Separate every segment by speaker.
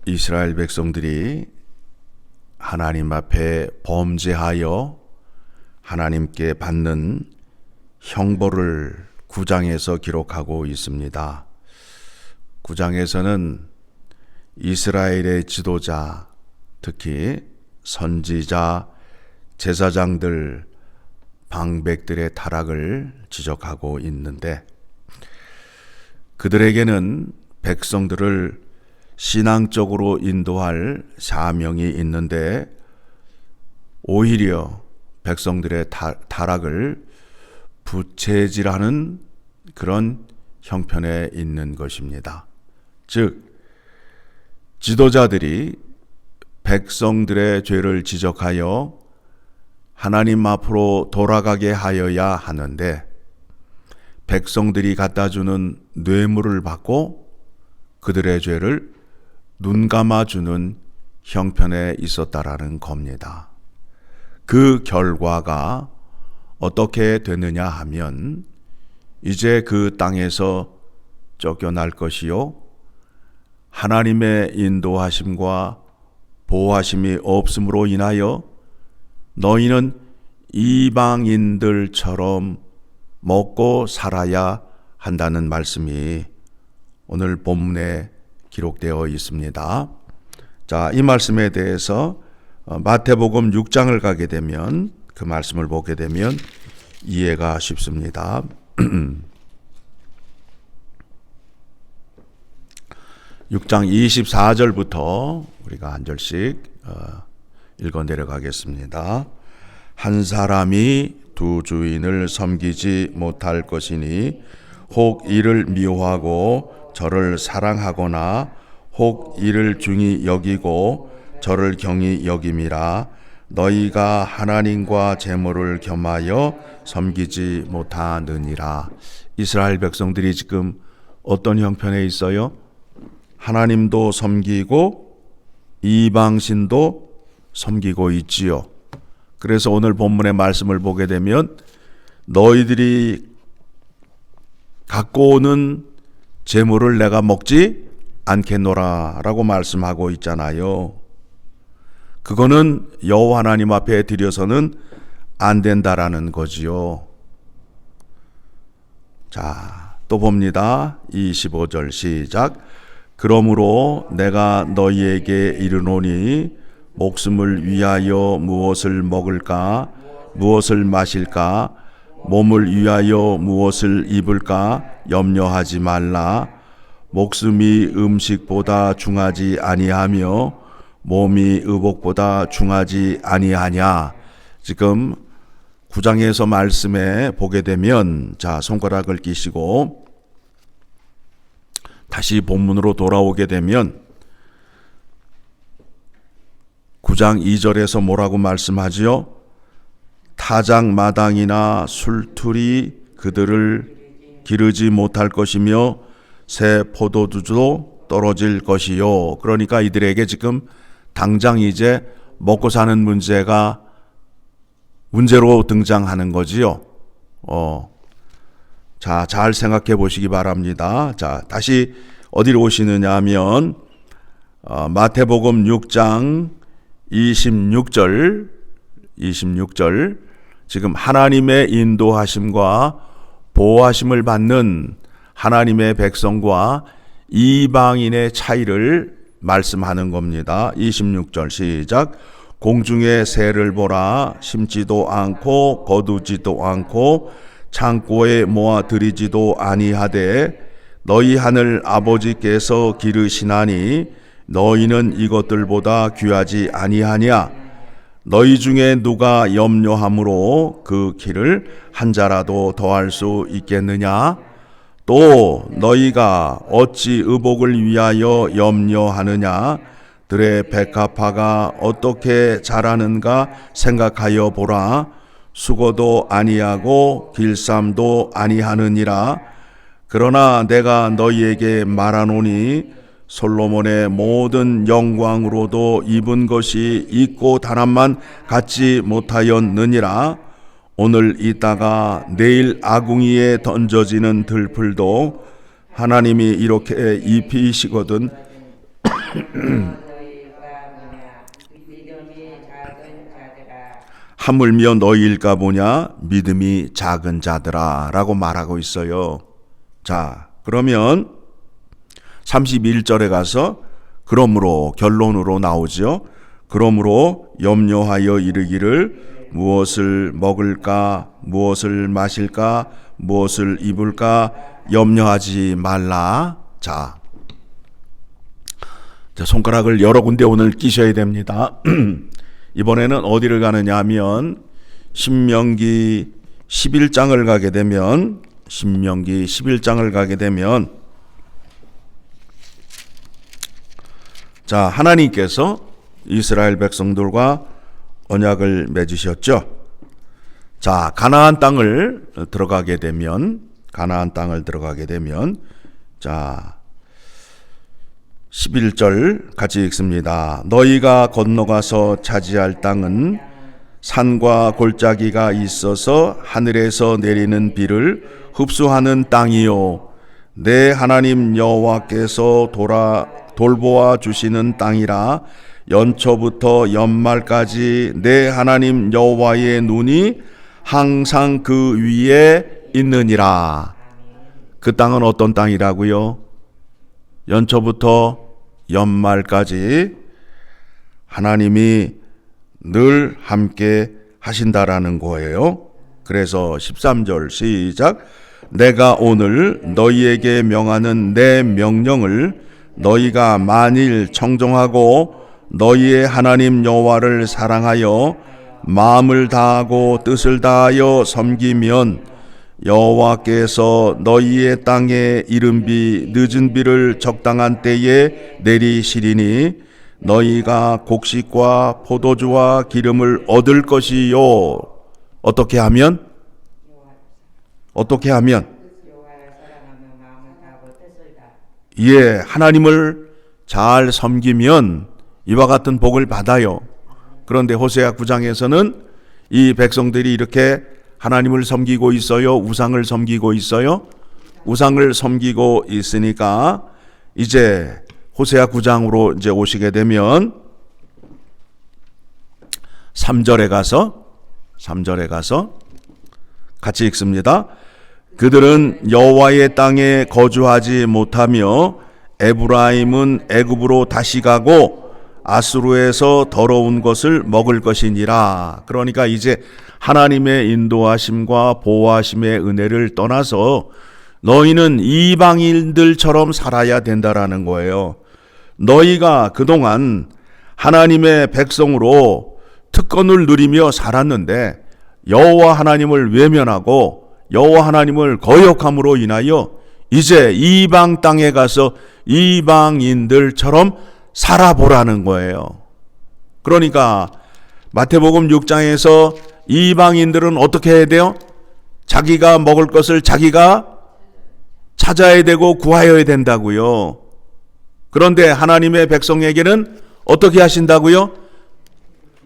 Speaker 1: 이스라엘 백성들이 하나님 앞에 범죄하여 하나님께 받는 형벌을 9장에서 기록하고 있습니다. 9장에서는 이스라엘의 지도자, 특히 선지자, 제사장들, 방백들의 타락을 지적하고 있는데, 그들에게는 백성들을 신앙적으로 인도할 사명이 있는데 오히려 백성들의 타락을 부채질하는 그런 형편에 있는 것입니다. 즉, 지도자들이 백성들의 죄를 지적하여 하나님 앞으로 돌아가게 하여야 하는데, 백성들이 갖다 주는 뇌물을 받고 그들의 죄를 눈 감아주는 형편에 있었다라는 겁니다. 그 결과가 어떻게 되느냐 하면, 이제 그 땅에서 쫓겨날 것이요, 하나님의 인도하심과 보호하심이 없음으로 인하여 너희는 이방인들처럼 먹고 살아야 한다는 말씀이 오늘 본문에 기록되어 있습니다. 자, 이 말씀에 대해서 마태복음 6장을 가게 되면, 그 말씀을 보게 되면 이해가 쉽습니다. 6장 24절부터 우리가 한 절씩 읽어 내려가겠습니다. 한 사람이 두 주인을 섬기지 못할 것이니 혹 이를 미워하고 저를 사랑하거나 혹 이를 중히 여기고 저를 경히 여김이라. 너희가 하나님과 재물을 겸하여 섬기지 못하느니라. 이스라엘 백성들이 지금 어떤 형편에 있어요? 하나님도 섬기고 이방신도 섬기고 있지요. 그래서 오늘 본문의 말씀을 보게 되면 너희들이 갖고 오는 재물을 내가 먹지 않겠노라 라고 말씀하고 있잖아요. 그거는 여호와 하나님 앞에 드려서는 안 된다라는 거지요. 자, 또 봅니다. 25절 시작. 그러므로 내가 너희에게 이르노니 목숨을 위하여 무엇을 먹을까, 무엇을 마실까, 몸을 위하여 무엇을 입을까 염려하지 말라. 목숨이 음식보다 중하지 아니하며 몸이 의복보다 중하지 아니하냐. 지금 9장에서 말씀에 보게 되면, 자, 손가락을 끼시고 다시 본문으로 돌아오게 되면 9장 2절에서 뭐라고 말씀하지요? 타작마당이나 술틀이 그들을 기르지 못할 것이며 새 포도주도 떨어질 것이요. 그러니까 이들에게 지금 당장 이제 먹고 사는 문제로 등장하는 거지요. 자, 잘 생각해 보시기 바랍니다. 자, 다시 어디로 오시느냐 하면 마태복음 6장 26절 지금 하나님의 인도하심과 보호하심을 받는 하나님의 백성과 이방인의 차이를 말씀하는 겁니다. 26절 시작. 공중의 새를 보라. 심지도 않고 거두지도 않고 창고에 모아 들이지도 아니하되 너희 하늘 아버지께서 기르시나니 너희는 이것들보다 귀하지 아니하냐. 너희 중에 누가 염려함으로 그 길을 한 자라도 더할 수 있겠느냐. 또 너희가 어찌 의복을 위하여 염려하느냐. 들의 백합화가 어떻게 자라는가 생각하여 보라. 수고도 아니하고 길쌈도 아니하느니라. 그러나 내가 너희에게 말하노니 솔로몬의 모든 영광으로도 입은 것이 있고 다란만 갖지 못하였느니라. 오늘 있다가 내일 아궁이에 던져지는 들풀도 하나님이 이렇게 입히시거든 하물며 너희일까 보냐 믿음이 작은 자들아 라고 말하고 있어요. 자, 그러면 31절에 가서 그러므로 결론으로 나오죠. 그러므로 염려하여 이르기를 무엇을 먹을까 무엇을 마실까 무엇을 입을까 염려하지 말라. 자, 손가락을 여러 군데 오늘 끼셔야 됩니다. 이번에는 어디를 가느냐 하면 신명기 11장을 가게 되면 자, 하나님께서 이스라엘 백성들과 언약을 맺으셨죠. 자, 가나안 땅을 들어가게 되면 자, 11절 같이 읽습니다. 너희가 건너가서 차지할 땅은 산과 골짜기가 있어서 하늘에서 내리는 비를 흡수하는 땅이요 내 하나님 여호와께서 돌보아 주시는 땅이라. 연초부터 연말까지 내 하나님 여호와의 눈이 항상 그 위에 있느니라. 그 땅은 어떤 땅이라고요? 연초부터 연말까지 하나님이 늘 함께 하신다라는 거예요. 그래서 13절 시작. 내가 오늘 너희에게 명하는 내 명령을 너희가 만일 청종하고 너희의 하나님 여호와를 사랑하여 마음을 다하고 뜻을 다하여 섬기면 여호와께서 너희의 땅에 이른 비 늦은 비를 적당한 때에 내리시리니 너희가 곡식과 포도주와 기름을 얻을 것이요. 어떻게 하면? 예, 하나님을 잘 섬기면 이와 같은 복을 받아요. 그런데 호세아 9장에서는 이 백성들이 이렇게 하나님을 섬기고 있어요? 우상을 섬기고 있어요? 우상을 섬기고 있으니까 이제 호세아 9장으로 이제 오시게 되면 3절에 가서 같이 읽습니다. 그들은 여호와의 땅에 거주하지 못하며 에브라임은 애굽으로 다시 가고 아수르에서 더러운 것을 먹을 것이니라. 그러니까 이제 하나님의 인도하심과 보호하심의 은혜를 떠나서 너희는 이방인들처럼 살아야 된다라는 거예요. 너희가 그동안 하나님의 백성으로 특권을 누리며 살았는데 여호와 하나님을 외면하고 여호와 하나님을 거역함으로 인하여 이제 이방 땅에 가서 이방인들처럼 살아보라는 거예요. 그러니까 마태복음 6장에서 이방인들은 어떻게 해야 돼요? 자기가 먹을 것을 자기가 찾아야 되고 구하여야 된다고요. 그런데 하나님의 백성에게는 어떻게 하신다고요?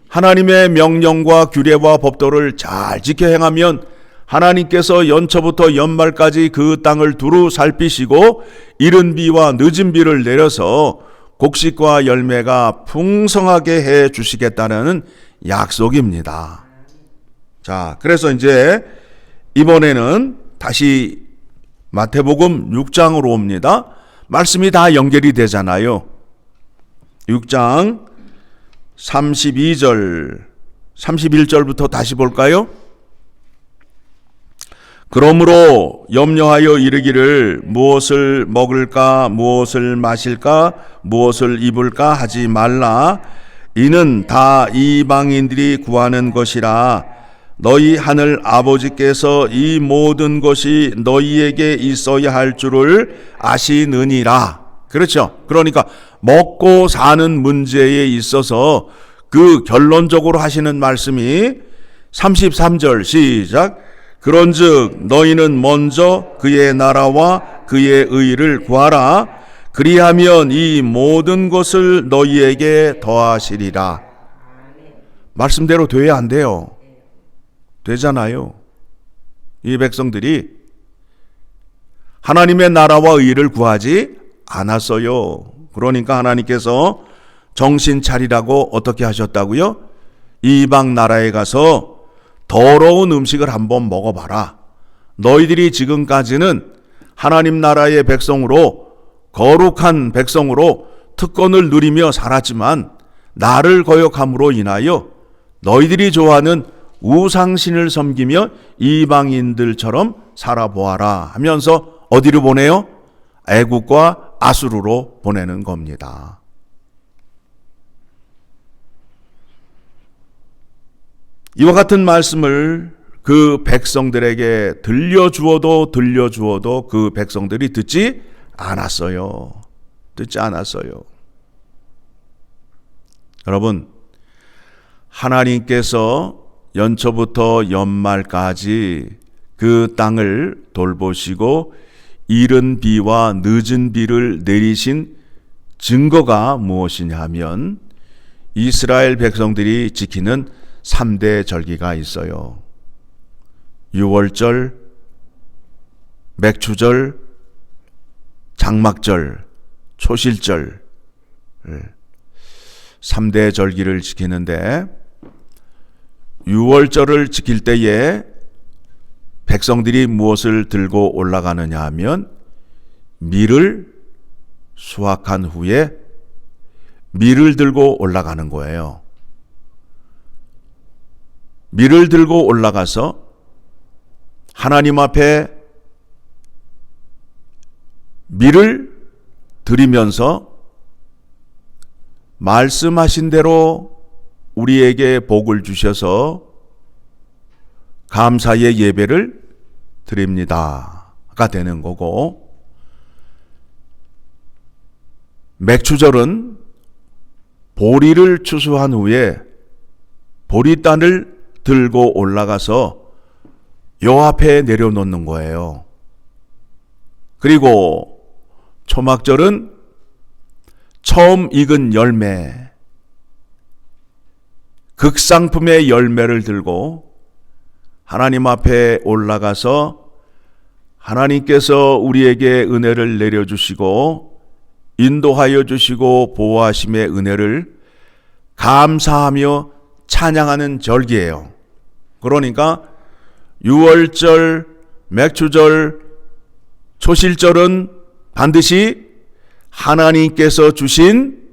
Speaker 1: 하나님의 명령과 규례와 법도를 잘 지켜 행하면 하나님께서 연초부터 연말까지 그 땅을 두루 살피시고 이른 비와 늦은 비를 내려서 곡식과 열매가 풍성하게 해 주시겠다는 약속입니다. 자, 그래서 이제 이번에는 다시 마태복음 6장으로 옵니다. 말씀이 다 연결이 되잖아요. 6장 32절, 31절부터 다시 볼까요? 그러므로 염려하여 이르기를 무엇을 먹을까 무엇을 마실까 무엇을 입을까 하지 말라. 이는 다 이방인들이 구하는 것이라. 너희 하늘 아버지께서 이 모든 것이 너희에게 있어야 할 줄을 아시느니라. 그렇죠. 그러니까 먹고 사는 문제에 있어서 그 결론적으로 하시는 말씀이 33절 시작. 그런즉 너희는 먼저 그의 나라와 그의 의를 구하라. 그리하면 이 모든 것을 너희에게 더하시리라. 말씀대로 돼야 안 돼요? 되잖아요. 이 백성들이 하나님의 나라와 의를 구하지 않았어요. 그러니까 하나님께서 정신 차리라고 어떻게 하셨다고요? 이방 나라에 가서 더러운 음식을 한번 먹어봐라. 너희들이 지금까지는 하나님 나라의 백성으로, 거룩한 백성으로 특권을 누리며 살았지만 나를 거역함으로 인하여 너희들이 좋아하는 우상신을 섬기며 이방인들처럼 살아보아라 하면서 어디로 보내요? 애국과 아수르로 보내는 겁니다. 이와 같은 말씀을 그 백성들에게 들려주어도 그 백성들이 듣지 않았어요. 여러분, 하나님께서 연초부터 연말까지 그 땅을 돌보시고 이른 비와 늦은 비를 내리신 증거가 무엇이냐 하면 이스라엘 백성들이 지키는 3대 절기가 있어요. 유월절, 맥추절, 장막절, 초실절 3대 절기를 지키는데 유월절을 지킬 때에 백성들이 무엇을 들고 올라가느냐 하면 밀을 수확한 후에 밀을 들고 올라가는 거예요. 밀을 들고 올라가서 하나님 앞에 밀을 드리면서 말씀하신 대로 우리에게 복을 주셔서 감사의 예배를 드립니다가 되는 거고, 맥추절은 보리를 추수한 후에 보리단을 들고 올라가서 요 앞에 내려놓는 거예요. 그리고 초막절은 처음 익은 열매, 극상품의 열매를 들고 하나님 앞에 올라가서 하나님께서 우리에게 은혜를 내려주시고 인도하여 주시고 보호하심의 은혜를 감사하며 찬양하는 절기예요. 그러니까 유월절, 맥추절, 초실절은 반드시 하나님께서 주신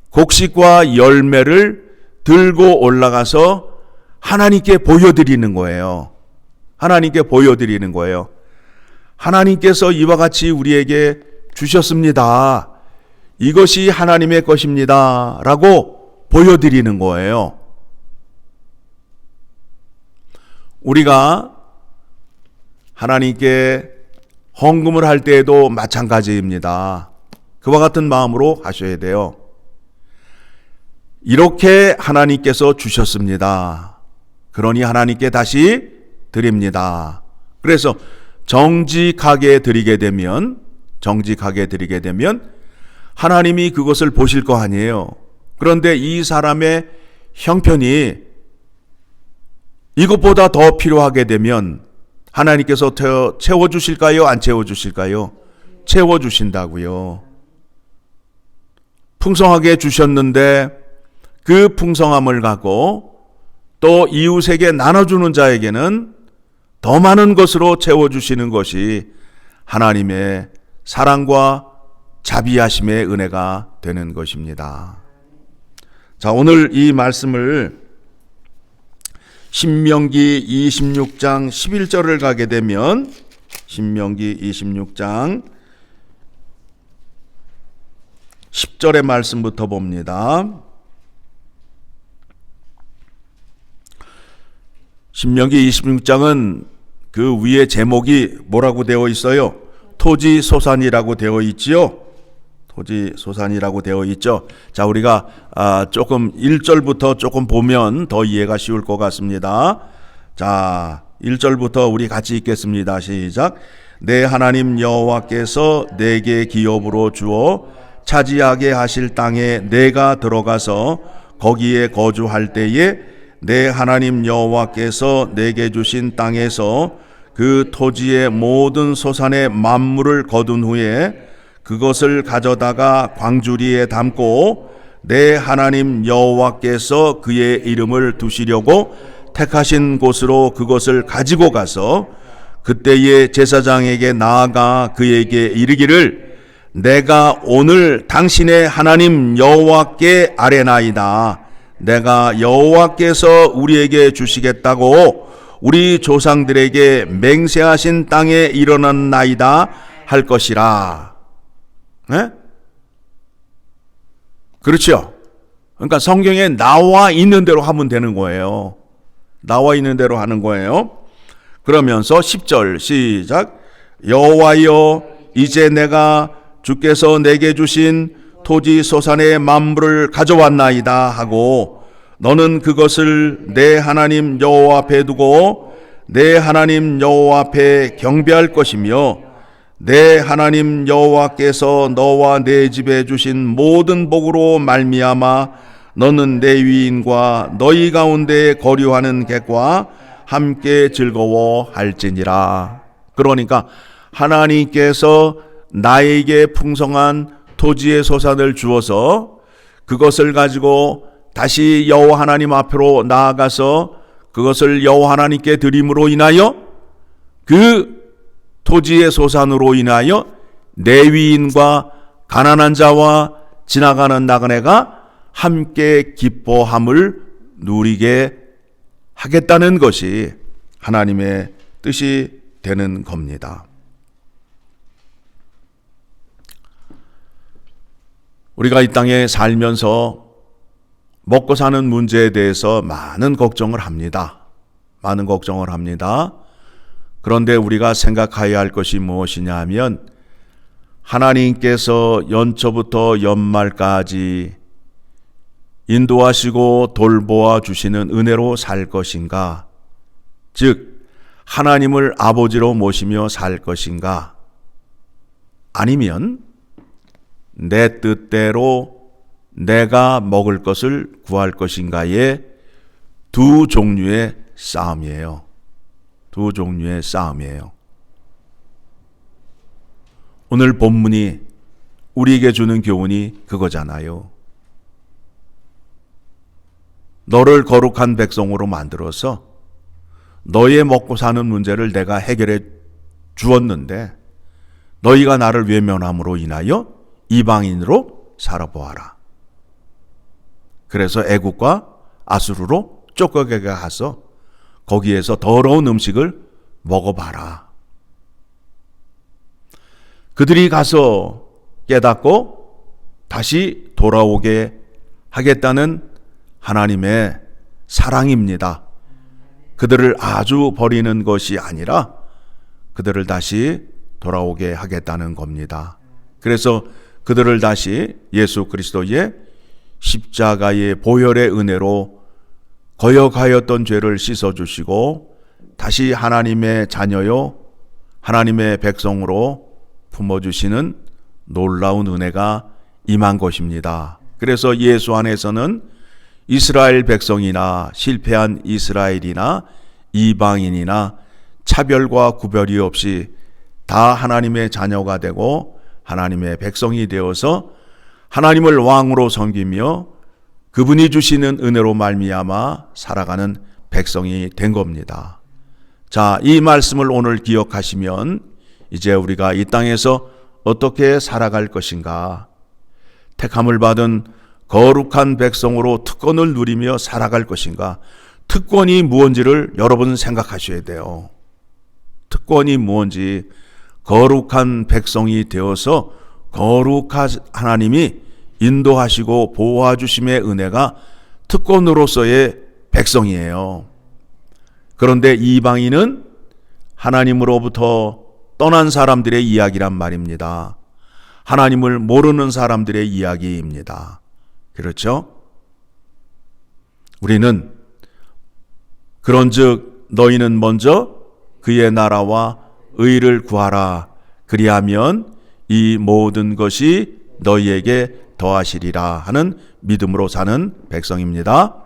Speaker 1: 곡식과 열매를 들고 올라가서 하나님께 보여드리는 거예요. 하나님께서 이와 같이 우리에게 주셨습니다. 이것이 하나님의 것입니다. 라고 보여드리는 거예요. 우리가 하나님께 헌금을 할 때에도 마찬가지입니다. 그와 같은 마음으로 하셔야 돼요. 이렇게 하나님께서 주셨습니다. 그러니 하나님께 다시 드립니다. 그래서 정직하게 드리게 되면 하나님이 그것을 보실 거 아니에요. 그런데 이 사람의 형편이 이것보다 더 필요하게 되면 하나님께서 채워주실까요? 안 채워주실까요? 채워주신다고요. 풍성하게 주셨는데 그 풍성함을 갖고 또 이웃에게 나눠주는 자에게는 더 많은 것으로 채워주시는 것이 하나님의 사랑과 자비하심의 은혜가 되는 것입니다. 자, 오늘 이 말씀을 신명기 26장 11절을 가게 되면 신명기 26장 10절의 말씀부터 봅니다. 신명기 26장은 그 위에 제목이 뭐라고 되어 있어요? 토지소산이라고 되어 있지요. 토지소산이라고 되어 있죠. 자, 우리가 조금 1절부터 조금 보면 더 이해가 쉬울 것 같습니다. 자, 1절부터 우리 같이 읽겠습니다. 시작. 내 하나님 여호와께서 내게 기업으로 주어 차지하게 하실 땅에 내가 들어가서 거기에 거주할 때에 내 하나님 여호와께서 내게 주신 땅에서 그 토지의 모든 소산의 만물을 거둔 후에 그것을 가져다가 광주리에 담고 내 하나님 여호와께서 그의 이름을 두시려고 택하신 곳으로 그것을 가지고 가서 그때의 제사장에게 나아가 그에게 이르기를 내가 오늘 당신의 하나님 여호와께 아뢰나이다. 내가 여호와께서 우리에게 주시겠다고 우리 조상들에게 맹세하신 땅에 일어났나이다 할 것이라. 네? 그렇죠. 그러니까 성경에 나와 있는 대로 하면 되는 거예요. 나와 있는 대로 하는 거예요. 그러면서 10절 시작. 여호와여 이제 내가 주께서 내게 주신 토지 소산의 만물을 가져왔나이다 하고 너는 그것을 내 하나님 여호와 앞에 두고 내 하나님 여호와 앞에 경배할 것이며 내 하나님 여호와께서 너와 내 집에 주신 모든 복으로 말미암아 너는 내 위인과 너희 가운데 거류하는 객과 함께 즐거워할지니라. 그러니까 하나님께서 나에게 풍성한 토지의 소산을 주어서 그것을 가지고 다시 여호와 하나님 앞으로 나아가서 그것을 여호와 하나님께 드림으로 인하여 그 토지의 소산으로 인하여 레위인과 가난한 자와 지나가는 나그네가 함께 기뻐함을 누리게 하겠다는 것이 하나님의 뜻이 되는 겁니다. 우리가 이 땅에 살면서 먹고 사는 문제에 대해서 많은 걱정을 합니다. 많은 걱정을 합니다. 그런데 우리가 생각해야 할 것이 무엇이냐 하면 하나님께서 연초부터 연말까지 인도하시고 돌보아 주시는 은혜로 살 것인가? 즉 하나님을 아버지로 모시며 살 것인가? 아니면 내 뜻대로 내가 먹을 것을 구할 것인가의 두 종류의 싸움이에요. 두 종류의 싸움이에요. 오늘 본문이 우리에게 주는 교훈이 그거잖아요. 너를 거룩한 백성으로 만들어서 너의 먹고 사는 문제를 내가 해결해 주었는데 너희가 나를 외면함으로 인하여 이방인으로 살아보아라. 그래서 애국과 아수르로 쫓겨게 가서 거기에서 더러운 음식을 먹어봐라. 그들이 가서 깨닫고 다시 돌아오게 하겠다는 하나님의 사랑입니다. 그들을 아주 버리는 것이 아니라 그들을 다시 돌아오게 하겠다는 겁니다. 그래서 그들을 다시 예수 그리스도의 십자가의 보혈의 은혜로 거역하였던 죄를 씻어주시고 다시 하나님의 자녀요 하나님의 백성으로 품어주시는 놀라운 은혜가 임한 것입니다. 그래서 예수 안에서는 이스라엘 백성이나 실패한 이스라엘이나 이방인이나 차별과 구별이 없이 다 하나님의 자녀가 되고 하나님의 백성이 되어서 하나님을 왕으로 섬기며 그분이 주시는 은혜로 말미암아 살아가는 백성이 된 겁니다. 자, 이 말씀을 오늘 기억하시면 이제 우리가 이 땅에서 어떻게 살아갈 것인가? 택함을 받은 거룩한 백성으로 특권을 누리며 살아갈 것인가? 특권이 무엇인지를 여러분 생각하셔야 돼요. 특권이 무엇인지 거룩한 백성이 되어서 거룩한 하나님이 인도하시고 보호하주심의 은혜가 특권으로서의 백성이에요. 그런데 이방인은 하나님으로부터 떠난 사람들의 이야기란 말입니다. 하나님을 모르는 사람들의 이야기입니다. 그렇죠? 우리는 그런즉 너희는 먼저 그의 나라와 의를 구하라. 그리하면 이 모든 것이 너희에게 더하시리라 하는 믿음으로 사는 백성입니다.